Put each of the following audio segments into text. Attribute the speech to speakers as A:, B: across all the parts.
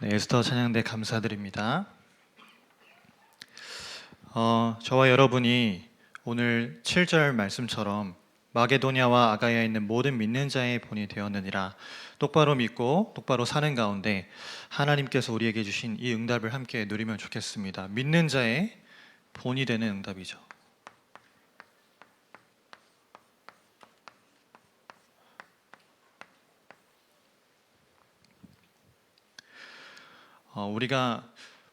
A: 네, 에스더 찬양대 감사드립니다. 저와 여러분이 오늘 7절 말씀처럼 마게도냐와 아가야에 있는 모든 믿는 자의 본이 되었느니라. 똑바로 믿고 똑바로 사는 가운데 하나님께서 우리에게 주신 이 응답을 함께 누리면 좋겠습니다. 믿는 자의 본이 되는 응답이죠. 우리가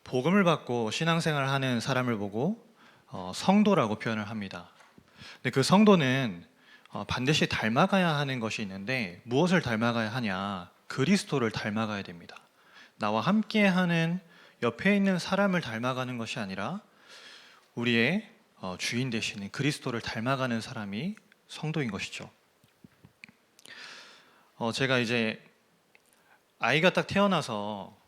A: 복음을 받고 신앙생활을 하는 사람을 보고 성도라고 표현을 합니다. 근데 그 성도는 반드시 닮아가야 하는 것이 있는데 무엇을 닮아가야 하냐? 그리스도를 닮아가야 됩니다. 나와 함께하는 옆에 있는 사람을 닮아가는 것이 아니라 우리의 주인 되시는 그리스도를 닮아가는 사람이 성도인 것이죠. 제가 이제 아이가 딱 태어나서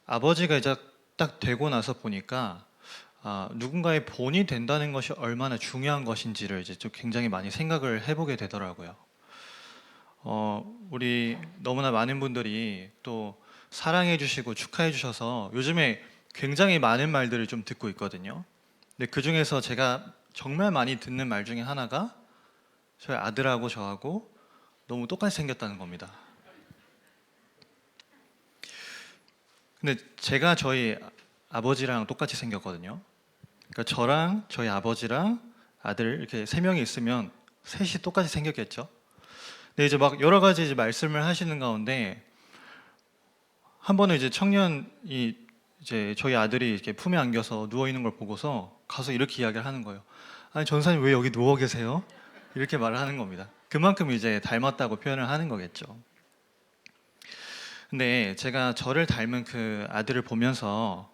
A: 아버지가 이제 딱 되고 나서 보니까 누군가의 본이 된다는 것이 얼마나 중요한 것인지를 이제 좀 굉장히 많이 생각을 해보게 되더라고요. 우리 너무나 많은 분들이 또 사랑해 주시고 축하해 주셔서 요즘에 굉장히 많은 말들을 좀 듣고 있거든요. 근데 그 중에서 제가 정말 많이 듣는 말 중에 하나가 저희 아들하고 저하고 너무 똑같이 생겼다는 겁니다. 근데 제가 저희 아버지랑 똑같이 생겼거든요. 그러니까 저랑 저희 아버지랑 아들 이렇게 세 명이 있으면 셋이 똑같이 생겼겠죠. 근데 이제 막 여러 가지 이제 말씀을 하시는 가운데 한 번은 이제 청년이 이제 저희 아들이 이렇게 품에 안겨서 누워 있는 걸 보고서 가서 이렇게 이야기를 하는 거예요. 아니 전사님 왜 여기 누워 계세요? 이렇게 말을 하는 겁니다. 그만큼 이제 닮았다고 표현을 하는 거겠죠. 근데 제가 저를 닮은 그 아들을 보면서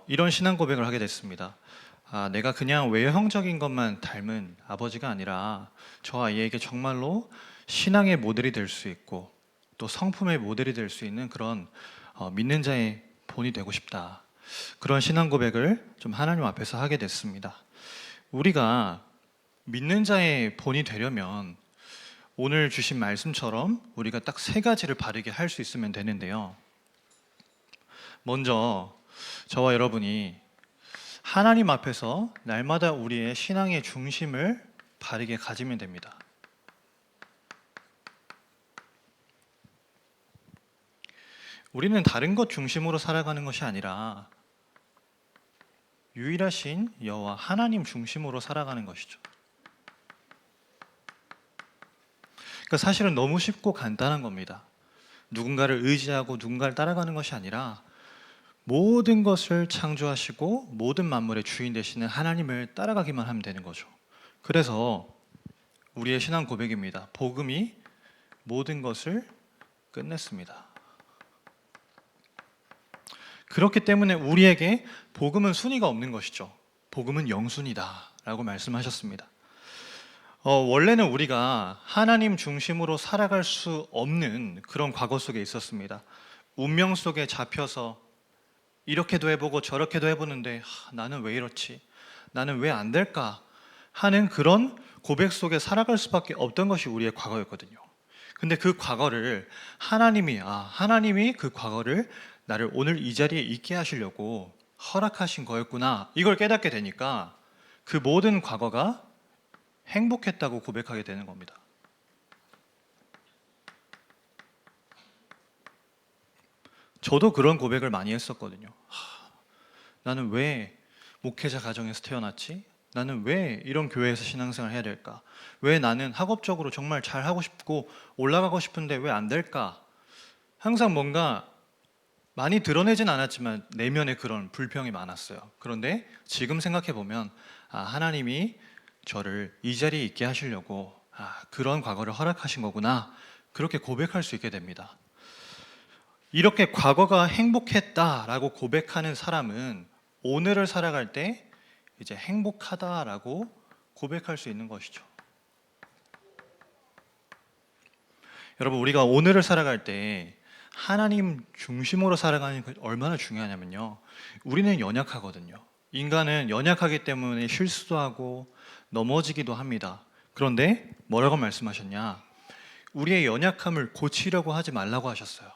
A: 이런 신앙 고백을 하게 됐습니다. 내가 그냥 외형적인 것만 닮은 아버지가 아니라 저 아이에게 정말로 신앙의 모델이 될 수 있고 또 성품의 모델이 될 수 있는 그런 믿는 자의 본이 되고 싶다. 그런 신앙 고백을 좀 하나님 앞에서 하게 됐습니다. 우리가 믿는 자의 본이 되려면 오늘 주신 말씀처럼 우리가 딱 세 가지를 바르게 할 수 있으면 되는데요. 먼저 저와 여러분이 하나님 앞에서 날마다 우리의 신앙의 중심을 바르게 가지면 됩니다. 우리는 다른 것 중심으로 살아가는 것이 아니라 유일하신 여호와 하나님 중심으로 살아가는 것이죠. 그러니까 사실은 너무 쉽고 간단한 겁니다. 누군가를 의지하고 누군가를 따라가는 것이 아니라 모든 것을 창조하시고 모든 만물의 주인 되시는 하나님을 따라가기만 하면 되는 거죠. 그래서 우리의 신앙 고백입니다. 복음이 모든 것을 끝냈습니다. 그렇기 때문에 우리에게 복음은 순위가 없는 것이죠. 복음은 영순이다 라고 말씀하셨습니다. 원래는 우리가 하나님 중심으로 살아갈 수 없는 그런 과거 속에 있었습니다. 운명 속에 잡혀서 이렇게도 해보고 저렇게도 해보는데 나는 왜 이렇지? 나는 왜 안 될까? 하는 그런 고백 속에 살아갈 수밖에 없던 것이 우리의 과거였거든요. 근데 그 과거를 하나님이 그 과거를 나를 오늘 이 자리에 있게 하시려고 허락하신 거였구나. 이걸 깨닫게 되니까 그 모든 과거가 행복했다고 고백하게 되는 겁니다. 저도 그런 고백을 많이 했었거든요. 나는 왜 목회자 가정에서 태어났지? 나는 왜 이런 교회에서 신앙생활을 해야 될까? 왜 나는 학업적으로 정말 잘 하고 싶고 올라가고 싶은데 왜 안 될까? 항상 뭔가 많이 드러내진 않았지만 내면에 그런 불평이 많았어요. 그런데 지금 생각해 보면 하나님이 저를 이 자리에 있게 하시려고 그런 과거를 허락하신 거구나. 그렇게 고백할 수 있게 됩니다. 이렇게 과거가 행복했다라고 고백하는 사람은 오늘을 살아갈 때 이제 행복하다라고 고백할 수 있는 것이죠. 여러분, 우리가 오늘을 살아갈 때 하나님 중심으로 살아가는 게 얼마나 중요하냐면요. 우리는 연약하거든요. 인간은 연약하기 때문에 실수도 하고 넘어지기도 합니다. 그런데 뭐라고 말씀하셨냐? 우리의 연약함을 고치려고 하지 말라고 하셨어요.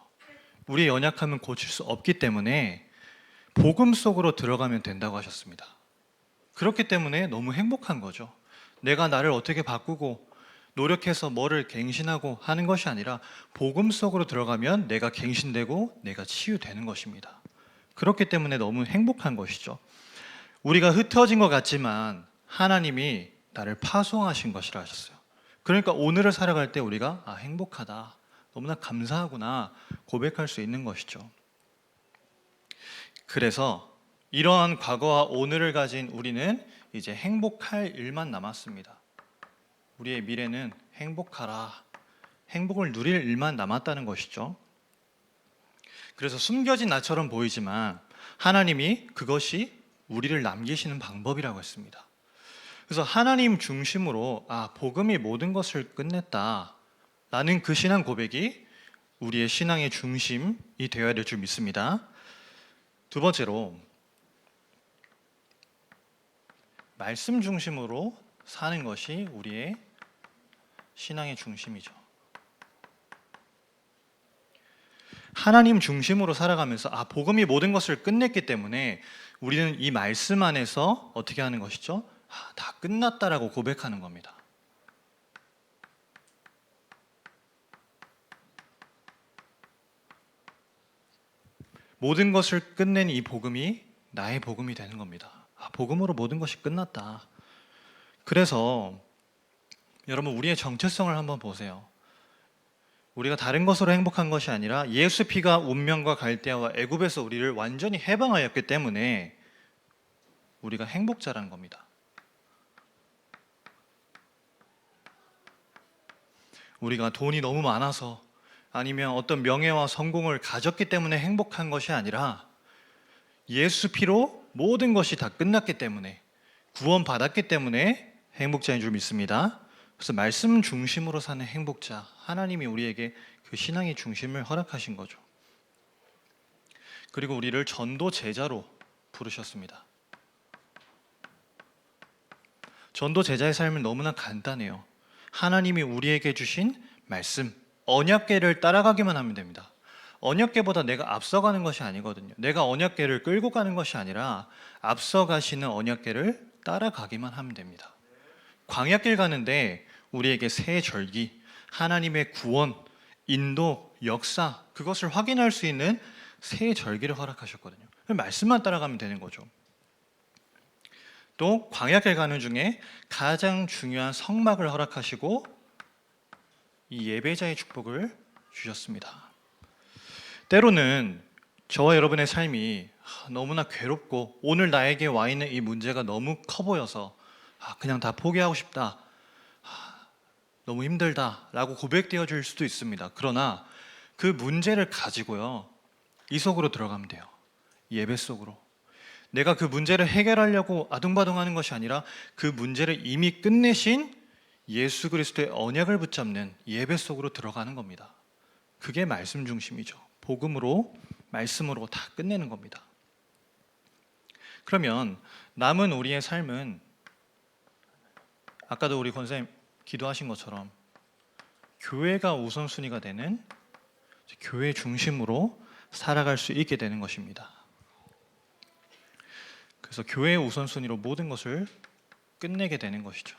A: 우리의 연약함은 고칠 수 없기 때문에 복음 속으로 들어가면 된다고 하셨습니다. 그렇기 때문에 너무 행복한 거죠. 내가 나를 어떻게 바꾸고 노력해서 뭐를 갱신하고 하는 것이 아니라 복음 속으로 들어가면 내가 갱신되고 내가 치유되는 것입니다. 그렇기 때문에 너무 행복한 것이죠. 우리가 흩어진 것 같지만 하나님이 나를 파송하신 것이라 하셨어요. 그러니까 오늘을 살아갈 때 우리가 행복하다, 너무나 감사하구나 고백할 수 있는 것이죠. 그래서 이러한 과거와 오늘을 가진 우리는 이제 행복할 일만 남았습니다. 우리의 미래는 행복하라, 행복을 누릴 일만 남았다는 것이죠. 그래서 숨겨진 나처럼 보이지만 하나님이 그것이 우리를 남기시는 방법이라고 했습니다. 그래서 하나님 중심으로 복음이 모든 것을 끝냈다 라는 그 신앙 고백이 우리의 신앙의 중심이 되어야 될 줄 믿습니다. 두 번째로 말씀 중심으로 사는 것이 우리의 신앙의 중심이죠. 하나님 중심으로 살아가면서 복음이 모든 것을 끝냈기 때문에 우리는 이 말씀 안에서 어떻게 하는 것이죠? 다 끝났다라고 고백하는 겁니다. 모든 것을 끝낸 이 복음이 나의 복음이 되는 겁니다. 복음으로 모든 것이 끝났다. 그래서 여러분 우리의 정체성을 한번 보세요. 우리가 다른 것으로 행복한 것이 아니라 예수 피가 운명과 갈대아와 애굽에서 우리를 완전히 해방하였기 때문에 우리가 행복자라는 겁니다. 우리가 돈이 너무 많아서 아니면 어떤 명예와 성공을 가졌기 때문에 행복한 것이 아니라 예수 피로 모든 것이 다 끝났기 때문에 구원받았기 때문에 행복자인 줄 믿습니다. 그래서 말씀 중심으로 사는 행복자, 하나님이 우리에게 그 신앙의 중심을 허락하신 거죠. 그리고 우리를 전도 제자로 부르셨습니다. 전도 제자의 삶은 너무나 간단해요. 하나님이 우리에게 주신 말씀, 언약궤를 따라가기만 하면 됩니다. 언약궤보다 내가 앞서가는 것이 아니거든요. 내가 언약궤를 끌고 가는 것이 아니라 앞서가시는 언약궤를 따라가기만 하면 됩니다. 광야길 가는데 우리에게 새 절기, 하나님의 구원, 인도, 역사 그것을 확인할 수 있는 새 절기를 허락하셨거든요. 말씀만 따라가면 되는 거죠. 또 광야길 가는 중에 가장 중요한 성막을 허락하시고 이 예배자의 축복을 주셨습니다. 때로는 저와 여러분의 삶이 너무나 괴롭고 오늘 나에게 와 있는 이 문제가 너무 커 보여서 그냥 다 포기하고 싶다, 너무 힘들다 라고 고백되어질 수도 있습니다. 그러나 그 문제를 가지고요 이 속으로 들어가면 돼요. 예배 속으로. 내가 그 문제를 해결하려고 아둥바둥하는 것이 아니라 그 문제를 이미 끝내신 예수 그리스도의 언약을 붙잡는 예배 속으로 들어가는 겁니다. 그게 말씀 중심이죠. 복음으로, 말씀으로 다 끝내는 겁니다. 그러면 남은 우리의 삶은 아까도 우리 권사님 기도하신 것처럼 교회가 우선순위가 되는 교회 중심으로 살아갈 수 있게 되는 것입니다. 그래서 교회의 우선순위로 모든 것을 끝내게 되는 것이죠.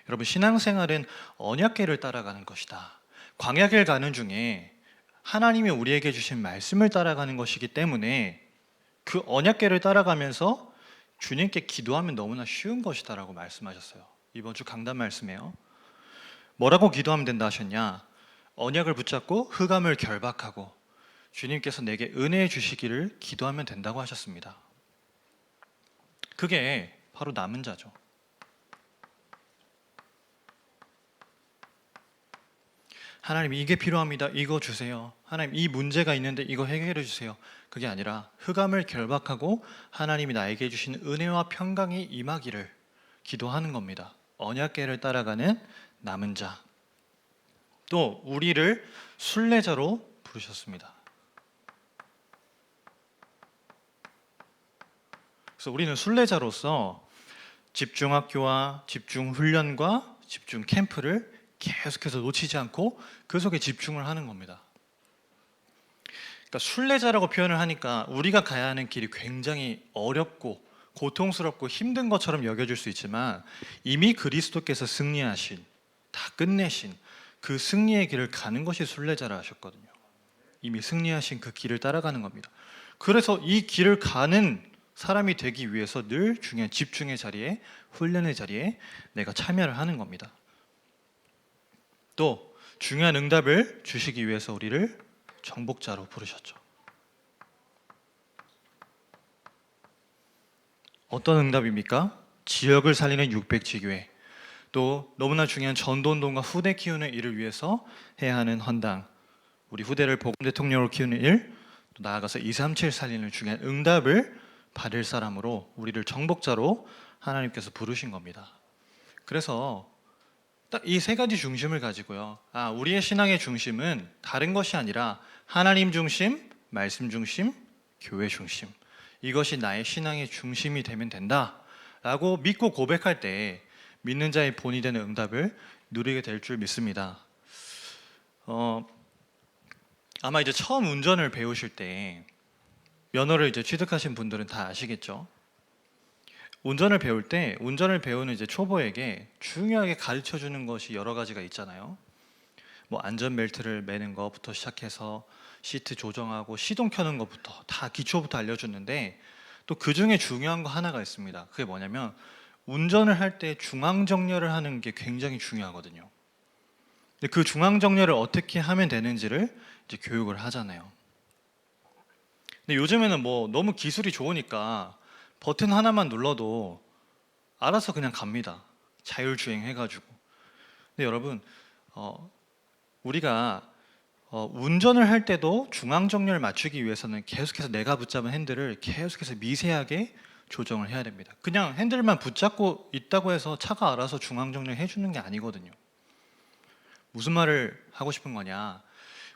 A: 여러분 신앙생활은 언약궤를 따라가는 것이다. 광야길 가는 중에 하나님이 우리에게 주신 말씀을 따라가는 것이기 때문에 그 언약궤를 따라가면서 주님께 기도하면 너무나 쉬운 것이다 라고 말씀하셨어요. 이번 주 강단 말씀이에요. 뭐라고 기도하면 된다 하셨냐? 언약을 붙잡고 흑암을 결박하고 주님께서 내게 은혜 주시기를 기도하면 된다고 하셨습니다. 그게 바로 남은 자죠. 하나님 이게 필요합니다. 이거 주세요. 하나님 이 문제가 있는데 이거 해결해 주세요. 그게 아니라 흑암을 결박하고 하나님이 나에게 주신 은혜와 평강이 임하기를 기도하는 겁니다. 언약궤를 따라가는 남은 자. 또 우리를 순례자로 부르셨습니다. 그래서 우리는 순례자로서 집중학교와 집중훈련과 집중 캠프를 계속해서 놓치지 않고 그 속에 집중을 하는 겁니다. 그러니까 순례자라고 표현을 하니까 우리가 가야 하는 길이 굉장히 어렵고 고통스럽고 힘든 것처럼 여겨질 수 있지만 이미 그리스도께서 승리하신, 다 끝내신 그 승리의 길을 가는 것이 순례자라 하셨거든요. 이미 승리하신 그 길을 따라가는 겁니다. 그래서 이 길을 가는 사람이 되기 위해서 늘 중요한 집중의 자리에, 훈련의 자리에 내가 참여를 하는 겁니다. 또 중요한 응답을 주시기 위해서 우리를 정복자로 부르셨죠. 어떤 응답입니까? 지역을 살리는 600지교회, 또 너무나 중요한 전도운동과 후대 키우는 일을 위해서 해야 하는 헌당, 우리 후대를 복음 대통령으로 키우는 일, 또 나아가서 237 살리는 중요한 응답을 받을 사람으로 우리를 정복자로 하나님께서 부르신 겁니다. 그래서 딱 이 세 가지 중심을 가지고요, 우리의 신앙의 중심은 다른 것이 아니라 하나님 중심, 말씀 중심, 교회 중심, 이것이 나의 신앙의 중심이 되면 된다 라고 믿고 고백할 때 믿는 자의 본이 되는 응답을 누리게 될 줄 믿습니다. 아마 이제 처음 운전을 배우실 때 면허를 이제 취득하신 분들은 다 아시겠죠? 운전을 배울 때 운전을 배우는 이제 초보에게 중요하게 가르쳐 주는 것이 여러 가지가 있잖아요. 뭐 안전벨트를 매는 것부터 시작해서 시트 조정하고 시동 켜는 것부터 다 기초부터 알려주는데, 또 그 중에 중요한 거 하나가 있습니다. 그게 뭐냐면 운전을 할 때 중앙정렬을 하는 게 굉장히 중요하거든요. 근데 그 중앙정렬을 어떻게 하면 되는지를 이제 교육을 하잖아요. 근데 요즘에는 뭐 너무 기술이 좋으니까 버튼 하나만 눌러도 알아서 그냥 갑니다. 자율주행 해가지고. 근데 여러분, 우리가 운전을 할 때도 중앙정렬을 맞추기 위해서는 계속해서 내가 붙잡은 핸들을 계속해서 미세하게 조정을 해야 됩니다. 그냥 핸들만 붙잡고 있다고 해서 차가 알아서 중앙정렬 해주는 게 아니거든요. 무슨 말을 하고 싶은 거냐,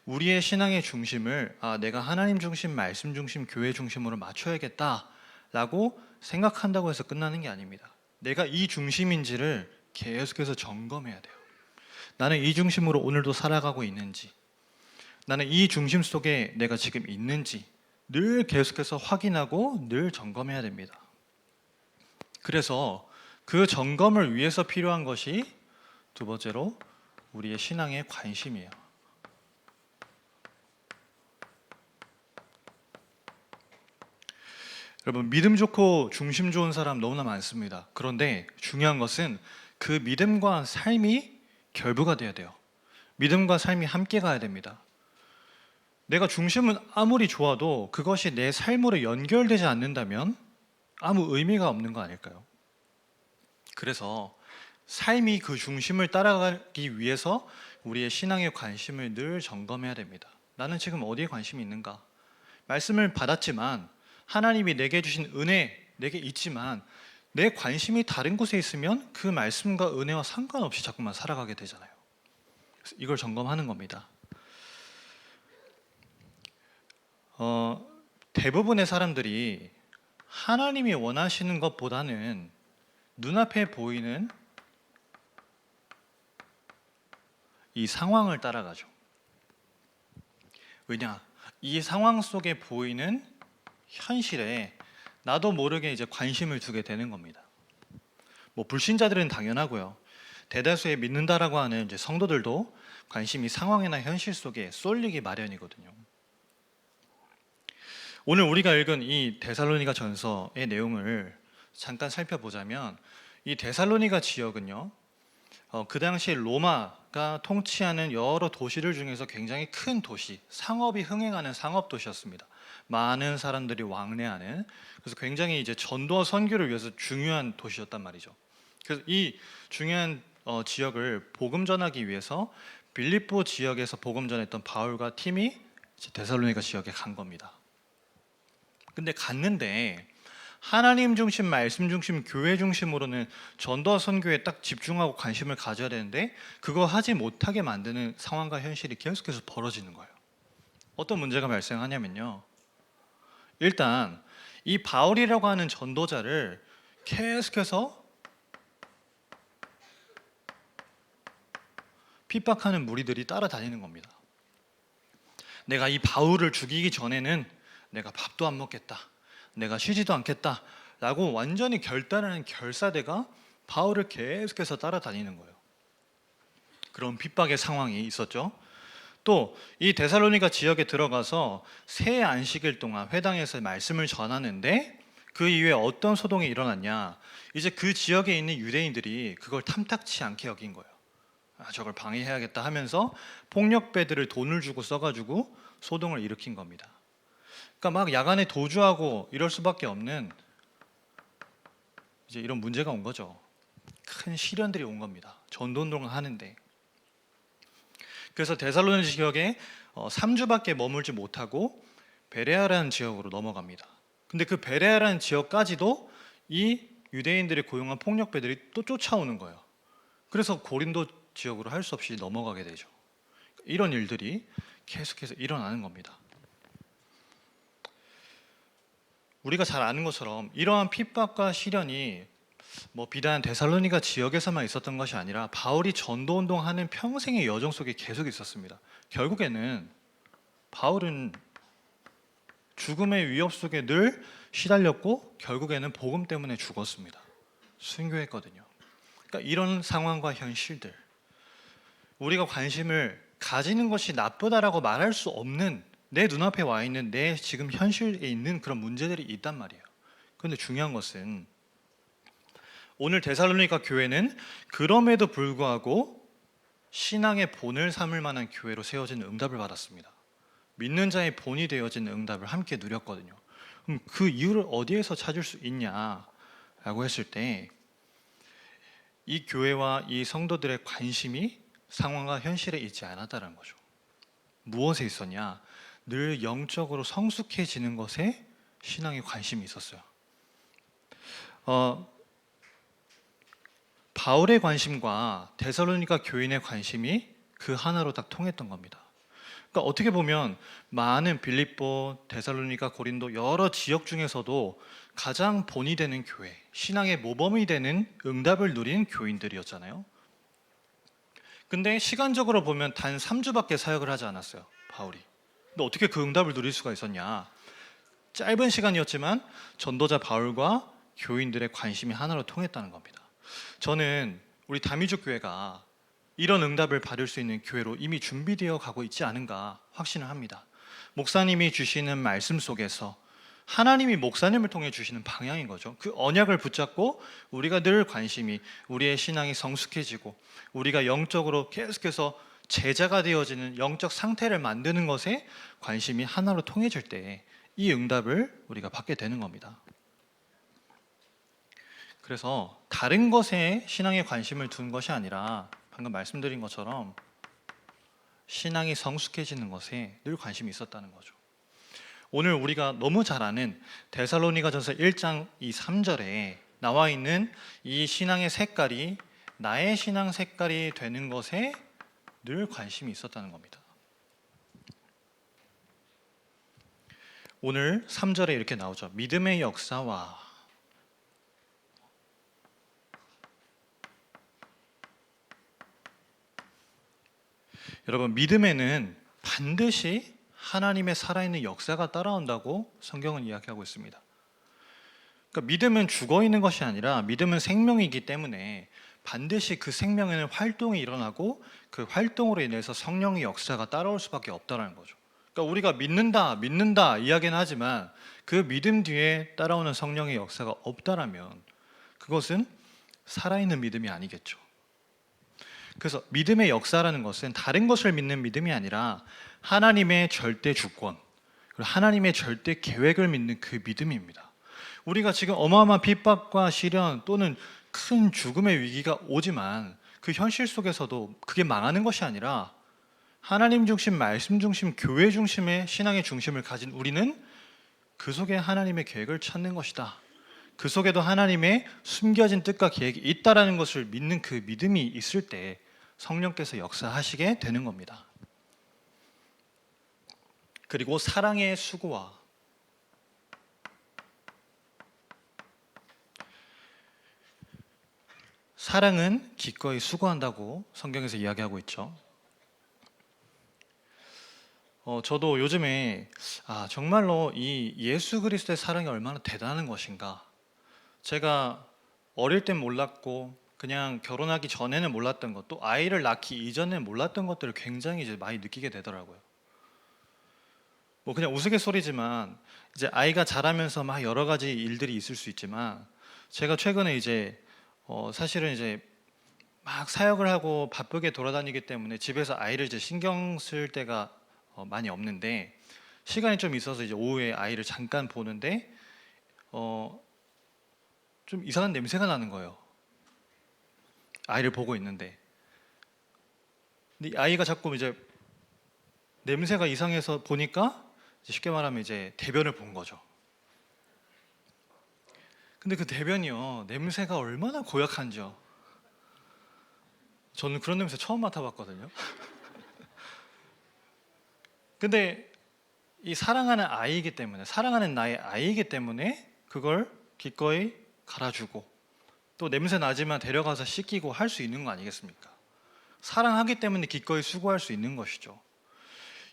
A: 우리의 신앙의 중심을 내가 하나님 중심, 말씀 중심, 교회 중심으로 맞춰야겠다라고 생각한다고 해서 끝나는 게 아닙니다. 내가 이 중심인지를 계속해서 점검해야 돼요. 나는 이 중심으로 오늘도 살아가고 있는지, 나는 이 중심 속에 내가 지금 있는지 늘 계속해서 확인하고 늘 점검해야 됩니다. 그래서 그 점검을 위해서 필요한 것이 두 번째로 우리의 신앙의 관심이에요. 여러분, 믿음 좋고 중심 좋은 사람 너무나 많습니다. 그런데 중요한 것은 그 믿음과 삶이 결부가 돼야 돼요. 믿음과 삶이 함께 가야 됩니다. 내가 중심은 아무리 좋아도 그것이 내 삶으로 연결되지 않는다면 아무 의미가 없는 거 아닐까요? 그래서 삶이 그 중심을 따라가기 위해서 우리의 신앙의 관심을 늘 점검해야 됩니다. 나는 지금 어디에 관심이 있는가? 말씀을 받았지만, 하나님이 내게 주신 은혜 내게 있지만 내 관심이 다른 곳에 있으면 그 말씀과 은혜와 상관없이 자꾸만 살아가게 되잖아요. 그래서 이걸 점검하는 겁니다. 대부분의 사람들이 하나님이 원하시는 것보다는 눈앞에 보이는 이 상황을 따라가죠. 왜냐? 이 상황 속에 보이는 현실에 나도 모르게 이제 관심을 두게 되는 겁니다. 뭐 불신자들은 당연하고요. 대다수의 믿는다라고 하는 이제 성도들도 관심이 상황이나 현실 속에 쏠리기 마련이거든요. 오늘 우리가 읽은 이 데살로니가 전서의 내용을 잠깐 살펴보자면, 이 데살로니가 지역은요, 그 당시 로마가 통치하는 여러 도시들 중에서 굉장히 큰 도시, 상업이 흥행하는 상업 도시였습니다. 많은 사람들이 왕래하는, 그래서 굉장히 이제 전도와 선교를 위해서 중요한 도시였단 말이죠. 그래서 이 중요한 지역을 복음 전하기 위해서 빌립보 지역에서 복음 전했던 바울과 팀이 이제 데살로니가 지역에 간 겁니다. 근데 갔는데 하나님 중심, 말씀 중심, 교회 중심으로는 전도와 선교에 딱 집중하고 관심을 가져야 되는데 그거 하지 못하게 만드는 상황과 현실이 계속해서 벌어지는 거예요. 어떤 문제가 발생하냐면요, 일단 이 바울이라고 하는 전도자를 계속해서 핍박하는 무리들이 따라다니는 겁니다. 내가 이 바울을 죽이기 전에는 내가 밥도 안 먹겠다, 내가 쉬지도 않겠다 라고 완전히 결단하는 결사대가 바울을 계속해서 따라다니는 거예요. 그런 핍박의 상황이 있었죠. 또 이 데살로니가 지역에 들어가서 새 안식일 동안 회당에서 말씀을 전하는데 그 이후에 어떤 소동이 일어났냐, 이제 그 지역에 있는 유대인들이 그걸 탐탁치 않게 여긴 거예요. 저걸 방해해야겠다 하면서 폭력배들을 돈을 주고 써가지고 소동을 일으킨 겁니다. 그러니까 막 야간에 도주하고 이럴 수밖에 없는 이제 이런 문제가 온 거죠. 큰 시련들이 온 겁니다. 전도운동을 하는데. 그래서 데살로니 지역에 3주밖에 머물지 못하고 베레아라는 지역으로 넘어갑니다. 근데 그 베레아라는 지역까지도 이 유대인들이 고용한 폭력배들이 또 쫓아오는 거예요. 그래서 고린도 지역으로 할 수 없이 넘어가게 되죠. 이런 일들이 계속해서 일어나는 겁니다. 우리가 잘 아는 것처럼 이러한 핍박과 시련이 비단 데살로니가 지역에서만 있었던 것이 아니라 바울이 전도운동하는 평생의 여정 속에 계속 있었습니다. 결국에는 바울은 죽음의 위협 속에 늘 시달렸고 결국에는 복음 때문에 죽었습니다. 순교했거든요. 그러니까 이런 상황과 현실들, 우리가 관심을 가지는 것이 나쁘다라고 말할 수 없는 내 눈앞에 와 있는 내 지금 현실에 있는 그런 문제들이 있단 말이에요. 그런데 중요한 것은 오늘 데살로니가 교회는 그럼에도 불구하고 신앙의 본을 삼을 만한 교회로 세워진 응답을 받았습니다. 믿는 자의 본이 되어진 응답을 함께 누렸거든요. 그럼 그 이유를 어디에서 찾을 수 있냐라고 했을 때 이 교회와 이 성도들의 관심이 상황과 현실에 있지 않았다는 거죠. 무엇에 있었냐? 늘 영적으로 성숙해지는 것에 신앙의 관심이 있었어요. 바울의 관심과 데살로니가 교인의 관심이 그 하나로 딱 통했던 겁니다. 그러니까 어떻게 보면 많은 빌립보, 데살로니가, 고린도 여러 지역 중에서도 가장 본이 되는 교회, 신앙의 모범이 되는 응답을 누린 교인들이었잖아요. 근데 시간적으로 보면 단 3주밖에 사역을 하지 않았어요, 바울이. 근데 어떻게 그 응답을 누릴 수가 있었냐? 짧은 시간이었지만 전도자 바울과 교인들의 관심이 하나로 통했다는 겁니다. 저는 우리 다미족 교회가 이런 응답을 받을 수 있는 교회로 이미 준비되어 가고 있지 않은가 확신을 합니다. 목사님이 주시는 말씀 속에서 하나님이 목사님을 통해 주시는 방향인 거죠. 그 언약을 붙잡고 우리가 늘 관심이, 우리의 신앙이 성숙해지고 우리가 영적으로 계속해서 제자가 되어지는 영적 상태를 만드는 것에 관심이 하나로 통해질 때 이 응답을 우리가 받게 되는 겁니다. 그래서 다른 것에 신앙에 관심을 둔 것이 아니라 방금 말씀드린 것처럼 신앙이 성숙해지는 것에 늘 관심이 있었다는 거죠. 오늘 우리가 너무 잘 아는 데살로니가전서 1장 이 3절에 나와 있는 이 신앙의 색깔이 나의 신앙 색깔이 되는 것에 늘 관심이 있었다는 겁니다. 오늘 3절에 이렇게 나오죠. 믿음의 역사와 여러분, 믿음에는 반드시 하나님의 살아있는 역사가 따라온다고 성경은 이야기하고 있습니다. 그러니까 믿음은 죽어있는 것이 아니라 믿음은 생명이기 때문에 반드시 그 생명에는 활동이 일어나고 그 활동으로 인해서 성령의 역사가 따라올 수밖에 없다는 거죠. 그러니까 우리가 믿는다 이야기는 하지만 그 믿음 뒤에 따라오는 성령의 역사가 없다라면 그것은 살아있는 믿음이 아니겠죠. 그래서 믿음의 역사라는 것은 다른 것을 믿는 믿음이 아니라 하나님의 절대 주권, 그리고 하나님의 절대 계획을 믿는 그 믿음입니다. 우리가 지금 어마어마한 핍박과 시련 또는 큰 죽음의 위기가 오지만 그 현실 속에서도 그게 망하는 것이 아니라 하나님 중심, 말씀 중심, 교회 중심의 신앙의 중심을 가진 우리는 그 속에 하나님의 계획을 찾는 것이다. 그 속에도 하나님의 숨겨진 뜻과 계획이 있다라는 것을 믿는 그 믿음이 있을 때 성령께서 역사하시게 되는 겁니다. 그리고 사랑의 수고와 사랑은 기꺼이 수고한다고 성경에서 이야기하고 있죠. 저도 요즘에 정말로 이 예수 그리스도의 사랑이 얼마나 대단한 것인가. 제가 어릴 땐 몰랐고 그냥 결혼하기 전에는 몰랐던 것, 또 아이를 낳기 이전에 몰랐던 것들을 굉장히 이제 많이 느끼게 되더라고요. 뭐 그냥 우스갯소리지만 이제 아이가 자라면서 막 여러 가지 일들이 있을 수 있지만 제가 최근에 이제 사실은 이제 막 사역을 하고 바쁘게 돌아다니기 때문에 집에서 아이를 이제 신경 쓸 때가 많이 없는데 시간이 좀 있어서 이제 오후에 아이를 잠깐 보는데 어, 좀 이상한 냄새가 나는 거예요. 아이를 보고 있는데 근데 이 아이가 자꾸 이제 냄새가 이상해서 보니까 이제 쉽게 말하면 이제 대변을 본 거죠. 근데 그 대변이요 냄새가 얼마나 고약한지요. 저는 그런 냄새 처음 맡아봤거든요. 근데 이 사랑하는 아이이기 때문에 사랑하는 나의 아이이기 때문에 그걸 기꺼이 갈아주고 또 냄새 나지만 데려가서 씻기고 할 수 있는 거 아니겠습니까? 사랑하기 때문에 기꺼이 수고할 수 있는 것이죠.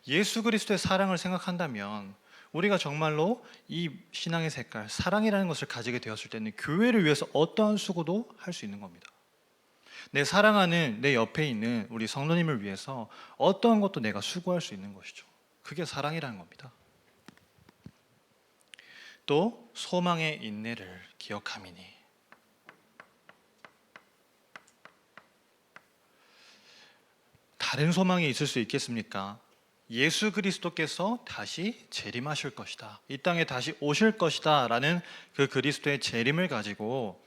A: 예수 그리스도의 사랑을 생각한다면 우리가 정말로 이 신앙의 색깔, 사랑이라는 것을 가지게 되었을 때는 교회를 위해서 어떠한 수고도 할 수 있는 겁니다. 내 사랑하는 내 옆에 있는 우리 성도님을 위해서 어떠한 것도 내가 수고할 수 있는 것이죠. 그게 사랑이라는 겁니다. 또 소망의 인내를 기억함이니. 다른 소망이 있을 수 있겠습니까? 예수 그리스도께서 다시 재림하실 것이다. 이 땅에 다시 오실 것이다. 라는 그 그리스도의 재림을 가지고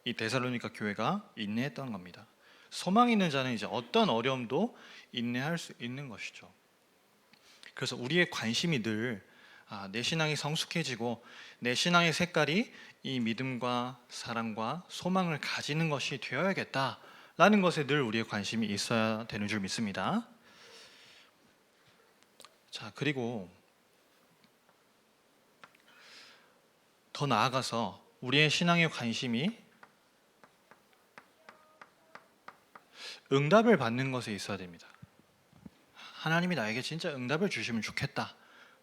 A: 이 데살로니가 교회가 인내했던 겁니다. 소망 있는 자는 이제 어떤 어려움도 인내할 수 있는 것이죠. 그래서 우리의 관심이 늘 내 신앙이 성숙해지고 내 신앙의 색깔이 이 믿음과 사랑과 소망을 가지는 것이 되어야겠다라는 것에 늘 우리의 관심이 있어야 되는 줄 믿습니다. 자, 그리고 더 나아가서 우리의 신앙의 관심이 응답을 받는 것에 있어야 됩니다. 하나님이 나에게 진짜 응답을 주시면 좋겠다.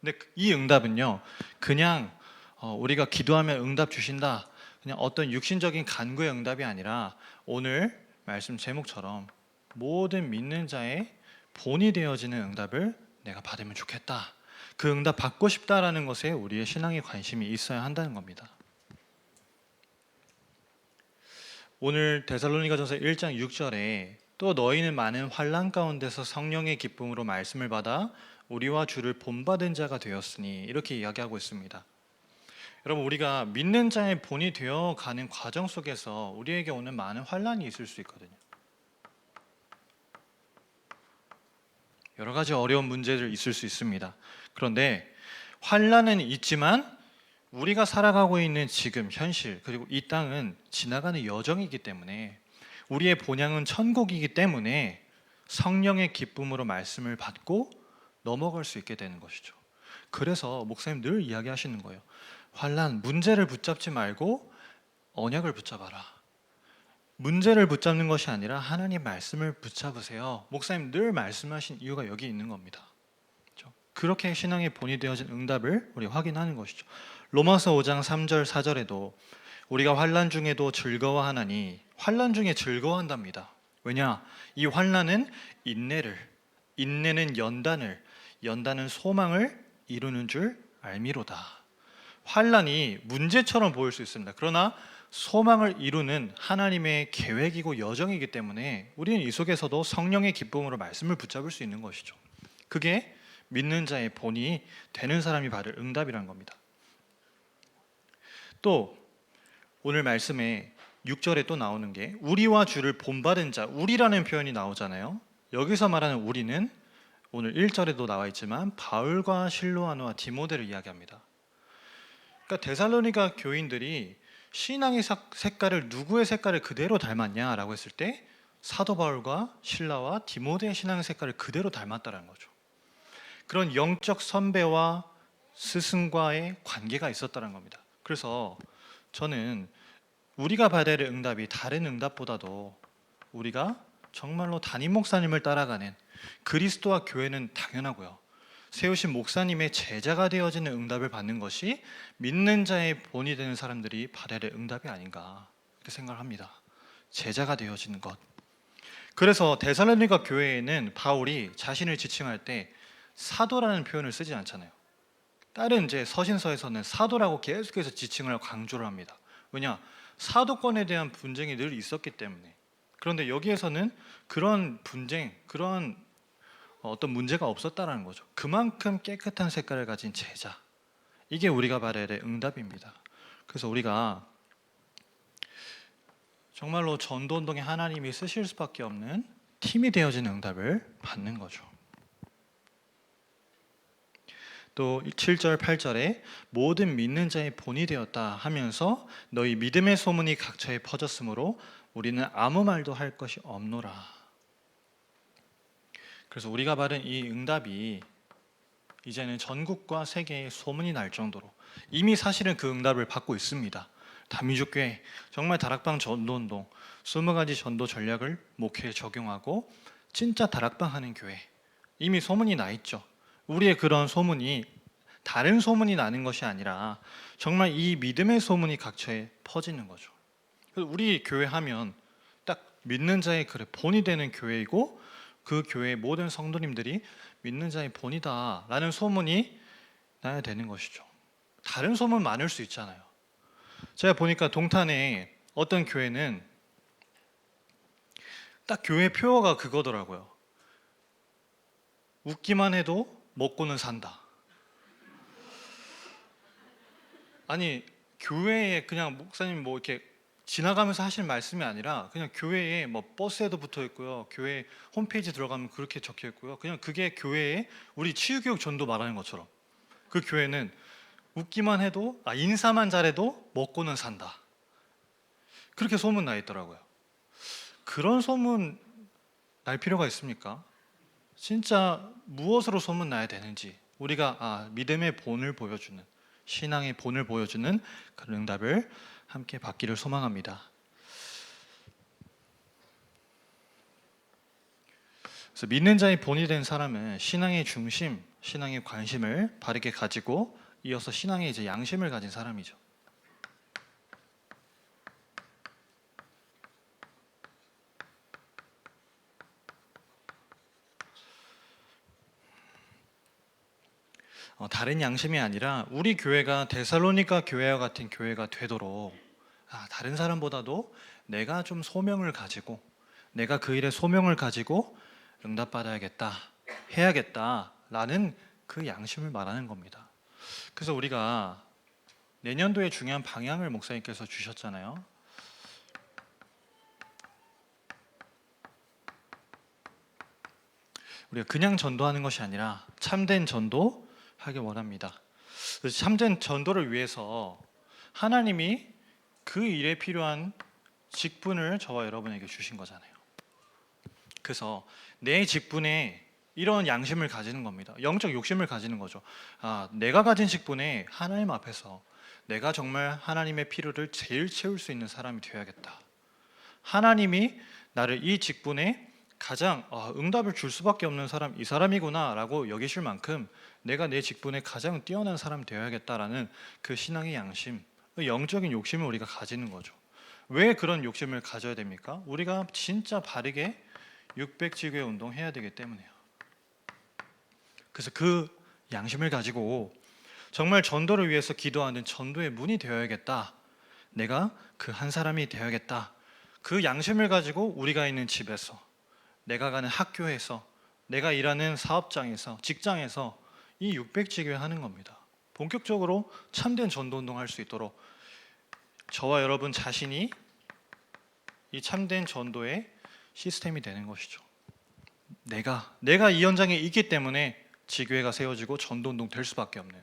A: 근데 이 응답은요, 그냥 우리가 기도하면 응답 주신다, 그냥 어떤 육신적인 간구의 응답이 아니라 오늘 말씀 제목처럼 모든 믿는 자의 본이 되어지는 응답을 내가 받으면 좋겠다. 그 응답 받고 싶다라는 것에 우리의 신앙의 관심이 있어야 한다는 겁니다. 오늘 데살로니가전서 1장 6절에 또 너희는 많은 환난 가운데서 성령의 기쁨으로 말씀을 받아 우리와 주를 본받은 자가 되었으니 이렇게 이야기하고 있습니다. 여러분, 우리가 믿는 자의 본이 되어가는 과정 속에서 우리에게 오는 많은 환난이 있을 수 있거든요. 여러 가지 어려운 문제들 있을 수 있습니다. 그런데 환난은 있지만 우리가 살아가고 있는 지금 현실 그리고 이 땅은 지나가는 여정이기 때문에 우리의 본향은 천국이기 때문에 성령의 기쁨으로 말씀을 받고 넘어갈 수 있게 되는 것이죠. 그래서 목사님 늘 이야기하시는 거예요. 환난, 문제를 붙잡지 말고 언약을 붙잡아라. 문제를 붙잡는 것이 아니라 하나님 말씀을 붙잡으세요. 목사님 늘 말씀하신 이유가 여기 있는 겁니다. 그렇죠? 그렇게 신앙의 본이 되어진 응답을 우리 확인하는 것이죠. 로마서 5장 3절 4절에도 우리가 환난 중에도 즐거워하나니 환난 중에 즐거워한답니다. 왜냐? 이 환난은 인내를, 인내는 연단을, 연단은 소망을 이루는 줄 알미로다. 환난이 문제처럼 보일 수 있습니다. 그러나 소망을 이루는 하나님의 계획이고 여정이기 때문에 우리는 이 속에서도 성령의 기쁨으로 말씀을 붙잡을 수 있는 것이죠. 그게 믿는 자의 본이 되는 사람이 받을 응답이라는 겁니다. 또 오늘 말씀에 6절에 또 나오는 게 우리와 주를 본받은 자, 우리라는 표현이 나오잖아요. 여기서 말하는 우리는 오늘 1절에도 나와 있지만 바울과 실로아노와 디모데를 이야기합니다. 그러니까 데살로니가 교인들이 신앙의 색깔을 누구의 색깔을 그대로 닮았냐라고 했을 때 사도 바울과 실라와 디모데의 신앙의 색깔을 그대로 닮았다는 거죠. 그런 영적 선배와 스승과의 관계가 있었다는 겁니다. 그래서 저는 우리가 받아야 할 응답이 다른 응답보다도 우리가 정말로 담임 목사님을 따라가는 그리스도와 교회는 당연하고요. 세우신 목사님의 제자가 되어지는 응답을 받는 것이 믿는 자의 본이 되는 사람들이 받아야 될 응답이 아닌가 그렇게 생각을 합니다. 제자가 되어지는 것. 그래서 데살로니가 교회에는 바울이 자신을 지칭할 때 사도라는 표현을 쓰지 않잖아요. 다른 이제 서신서에서는 사도라고 계속해서 지칭을 강조를 합니다. 왜냐? 사도권에 대한 분쟁이 늘 있었기 때문에. 그런데 여기에서는 그런 분쟁, 그런 어떤 문제가 없었다라는 거죠. 그만큼 깨끗한 색깔을 가진 제자. 이게 우리가 받아야 될 응답입니다. 그래서 우리가 정말로 전도운동에 하나님이 쓰실 수밖에 없는 팀이 되어진 응답을 받는 거죠. 또 7절 8절에 모든 믿는 자의 본이 되었다 하면서 너희 믿음의 소문이 각처에 퍼졌으므로 우리는 아무 말도 할 것이 없노라. 그래서 우리가 받은 이 응답이 이제는 전국과 세계에 소문이 날 정도로 이미 사실은 그 응답을 받고 있습니다. 다민족교회 정말 다락방 전도운동 20가지 전도 전략을 목회에 적용하고 진짜 다락방 하는 교회 이미 소문이 나 있죠. 우리의 그런 소문이 다른 소문이 나는 것이 아니라 정말 이 믿음의 소문이 각처에 퍼지는 거죠. 그래서 우리 교회 하면 딱 믿는 자의 그래 본이 되는 교회이고 그 교회의 모든 성도님들이 믿는 자의 본이다 라는 소문이 나야 되는 것이죠. 다른 소문 많을 수 있잖아요. 제가 보니까 동탄에 어떤 교회는 딱 교회 표어가 그거더라고요. 웃기만 해도 먹고는 산다. 아니 교회에 그냥 목사님 뭐 이렇게 지나가면서 하실 말씀이 아니라 그냥 교회에 뭐 버스에도 붙어 있고요. 교회 홈페이지 들어가면 그렇게 적혀 있고요. 그냥 그게 교회에 우리 치유교육 전도 말하는 것처럼 그 교회는 웃기만 해도 인사만 잘해도 먹고는 산다. 그렇게 소문 나 있더라고요. 그런 소문 날 필요가 있습니까? 진짜 무엇으로 소문 나야 되는지 우리가 믿음의 본을 보여주는 신앙의 본을 보여주는 그런 응답을 함께 받기를 소망합니다. 그래서 믿는 자의 본이 된 사람은 신앙의 중심, 신앙의 관심을 바르게 가지고 이어서 신앙의 이제 양심을 가진 사람이죠. 다른 양심이 아니라 우리 교회가 데살로니가 교회와 같은 교회가 되도록 다른 사람보다도 내가 좀 소명을 가지고 내가 그 일에 소명을 가지고 응답받아야겠다, 해야겠다라는 그 양심을 말하는 겁니다. 그래서 우리가 내년도에 중요한 방향을 목사님께서 주셨잖아요. 우리가 그냥 전도하는 것이 아니라 참된 전도 하길 원합니다. 참된 전도를 위해서 하나님이 그 일에 필요한 직분을 저와 여러분에게 주신 거잖아요. 그래서 내 직분에 이런 양심을 가지는 겁니다. 영적 욕심을 가지는 거죠. 내가 가진 직분에 하나님 앞에서 내가 정말 하나님의 필요를 제일 채울 수 있는 사람이 되어야겠다. 하나님이 나를 이 직분에 가장 응답을 줄 수밖에 없는 사람 이 사람이구나 라고 여기실 만큼 내가 내 직분에 가장 뛰어난 사람이 되어야겠다라는 그 신앙의 양심, 영적인 욕심을 우리가 가지는 거죠. 왜 그런 욕심을 가져야 됩니까? 우리가 진짜 바르게 600지교회 운동해야 되기 때문에요. 그래서 그 양심을 가지고 정말 전도를 위해서 기도하는 전도의 문이 되어야겠다. 내가 그 한 사람이 되어야겠다. 그 양심을 가지고 우리가 있는 집에서, 내가 가는 학교에서, 내가 일하는 사업장에서, 직장에서 이 600지교회 하는 겁니다. 본격적으로 참된 전도운동 할 수 있도록 저와 여러분 자신이 이 참된 전도의 시스템이 되는 것이죠. 내가 이 현장에 있기 때문에 지교회가 세워지고 전도운동 될 수밖에 없는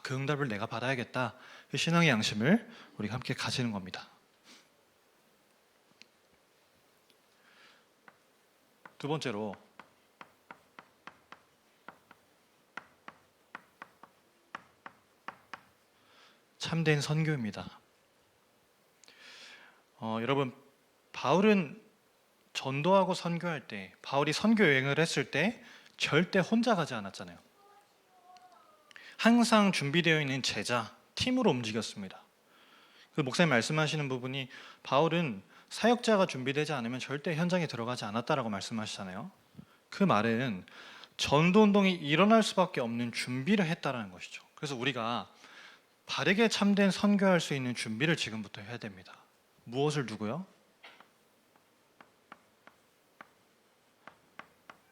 A: 그 응답을 내가 받아야겠다. 그 신앙의 양심을 우리가 함께 가지는 겁니다. 두 번째로 참된 선교입니다. 여러분 바울은 전도하고 선교할 때 바울이 선교 여행을 했을 때 절대 혼자 가지 않았잖아요. 항상 준비되어 있는 제자, 팀으로 움직였습니다. 그 목사님 말씀하시는 부분이 바울은 사역자가 준비되지 않으면 절대 현장에 들어가지 않았다라고 말씀하시잖아요. 그 말은 전도운동이 일어날 수밖에 없는 준비를 했다라는 것이죠. 그래서 우리가 바르게 참된 선교할 수 있는 준비를 지금부터 해야 됩니다. 무엇을 두고요?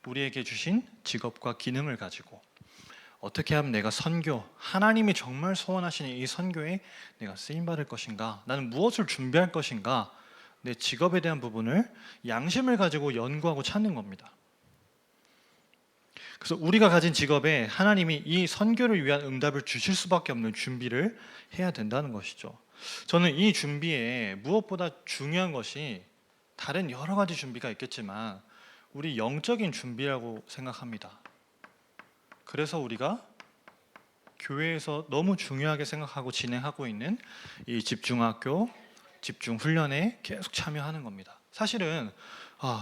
A: 우리에게 주신 직업과 기능을 가지고 어떻게 하면 내가 선교, 하나님이 정말 소원하시는 이 선교에 내가 쓰임받을 것인가? 나는 무엇을 준비할 것인가? 내 직업에 대한 부분을 양심을 가지고 연구하고 찾는 겁니다. 그래서 우리가 가진 직업에 하나님이 이 선교를 위한 응답을 주실 수밖에 없는 준비를 해야 된다는 것이죠. 저는 이 준비에 무엇보다 중요한 것이 다른 여러 가지 준비가 있겠지만 우리 영적인 준비라고 생각합니다. 그래서 우리가 교회에서 너무 중요하게 생각하고 진행하고 있는 이 집중학교, 집중훈련에 계속 참여하는 겁니다. 사실은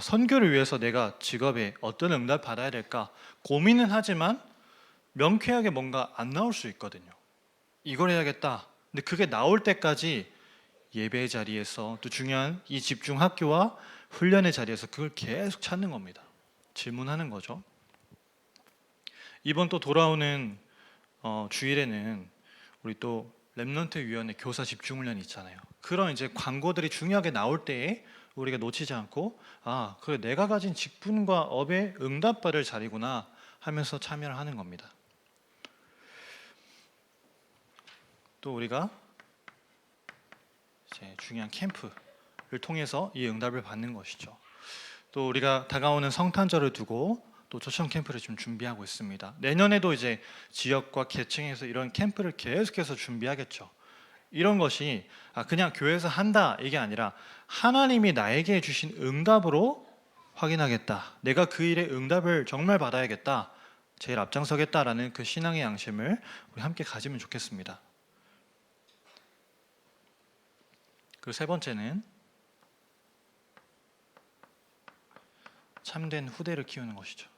A: 선교를 위해서 내가 직업에 어떤 응답 받아야 될까 고민은 하지만 명쾌하게 뭔가 안 나올 수 있거든요. 이걸 해야겠다. 근데 그게 나올 때까지 예배 자리에서 또 중요한 이 집중학교와 훈련의 자리에서 그걸 계속 찾는 겁니다. 질문하는 거죠. 이번 또 돌아오는 주일에는 우리 또 렘넌트 위원회 교사 집중훈련이 있잖아요. 그런 이제 광고들이 중요하게 나올 때에 우리가 놓치지 않고 그래 내가 가진 직분과 업에 응답받을 자리구나 하면서 참여를 하는 겁니다. 또 우리가 이제 중요한 캠프를 통해서 이 응답을 받는 것이죠. 또 우리가 다가오는 성탄절을 두고 또 초청 캠프를 지금 준비하고 있습니다. 내년에도 이제 지역과 계층에서 이런 캠프를 계속해서 준비하겠죠. 이런 것이 그냥 교회에서 한다 이게 아니라 하나님이 나에게 주신 응답으로 확인하겠다. 내가 그 일에 응답을 정말 받아야겠다. 제일 앞장서겠다라는 그 신앙의 양심을 우리 함께 가지면 좋겠습니다. 그리고 세 번째는 참된 후대를 키우는 것이죠.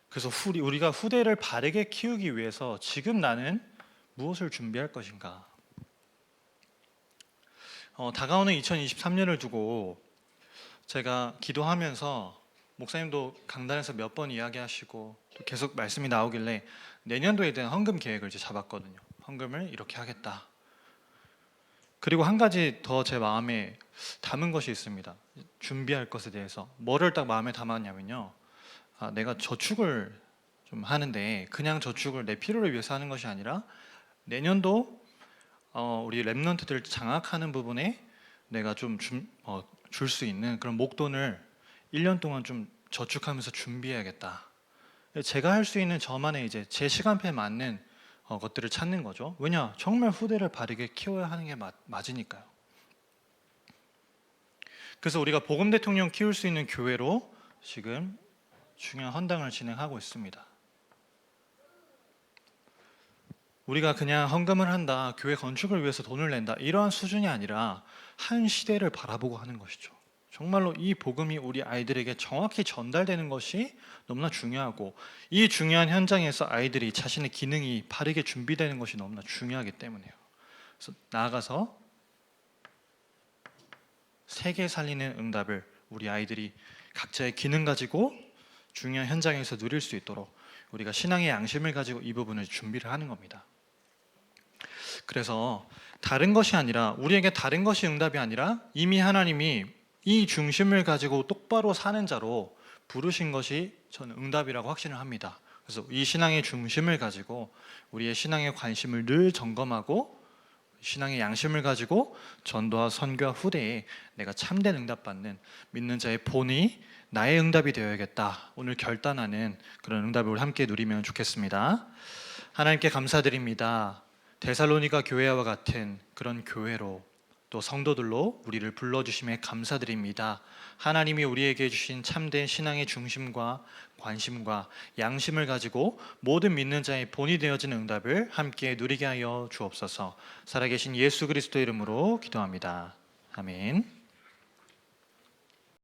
A: 그래서 우리가 후대를 바르게 키우기 위해서 지금 나는 무엇을 준비할 것인가? 다가오는 2023년을 두고 제가 기도하면서 목사님도 강단에서 몇 번 이야기하시고 또 계속 말씀이 나오길래 내년도에 대한 헌금 계획을 이제 잡았거든요. 헌금을 이렇게 하겠다. 그리고 한 가지 더 제 마음에 담은 것이 있습니다. 준비할 것에 대해서 뭐를 딱 마음에 담았냐면요. 내가 저축을 좀 하는데 그냥 저축을 내 필요를 위해서 하는 것이 아니라 내년도 우리 랩런트들 장악하는 부분에 내가 좀 줄 수 있는 그런 목돈을 1년 동안 좀 저축하면서 준비해야겠다. 제가 할 수 있는 저만의 이제 제 시간표에 맞는 것들을 찾는 거죠. 왜냐? 정말 후대를 바르게 키워야 하는 게 맞으니까요. 그래서 우리가 복음 대통령 키울 수 있는 교회로 지금 중요한 헌당을 진행하고 있습니다. 우리가 그냥 헌금을 한다, 교회 건축을 위해서 돈을 낸다 이러한 수준이 아니라 한 시대를 바라보고 하는 것이죠. 정말로 이 복음이 우리 아이들에게 정확히 전달되는 것이 너무나 중요하고 이 중요한 현장에서 아이들이 자신의 기능이 바르게 준비되는 것이 너무나 중요하기 때문이에요. 그래서 나아가서 세계 살리는 응답을 우리 아이들이 각자의 기능 가지고 중요한 현장에서 누릴 수 있도록 우리가 신앙의 양심을 가지고 이 부분을 준비를 하는 겁니다. 그래서 다른 것이 아니라 우리에게 다른 것이 응답이 아니라 이미 하나님이 이 중심을 가지고 똑바로 사는 자로 부르신 것이 저는 응답이라고 확신을 합니다. 그래서 이 신앙의 중심을 가지고 우리의 신앙의 관심을 늘 점검하고 신앙의 양심을 가지고 전도와 선교와 후대에 내가 참된 응답받는 믿는 자의 본이 나의 응답이 되어야겠다. 오늘 결단하는 그런 응답을 우리 함께 누리면 좋겠습니다. 하나님께 감사드립니다. 데살로니가 교회와 같은 그런 교회로 또 성도들로 우리를 불러주심에 감사드립니다. 하나님이 우리에게 주신 참된 신앙의 중심과 관심과 양심을 가지고 모든 믿는 자의 본이 되어진 응답을 함께 누리게 하여 주옵소서. 살아계신 예수 그리스도 이름으로 기도합니다. 아멘.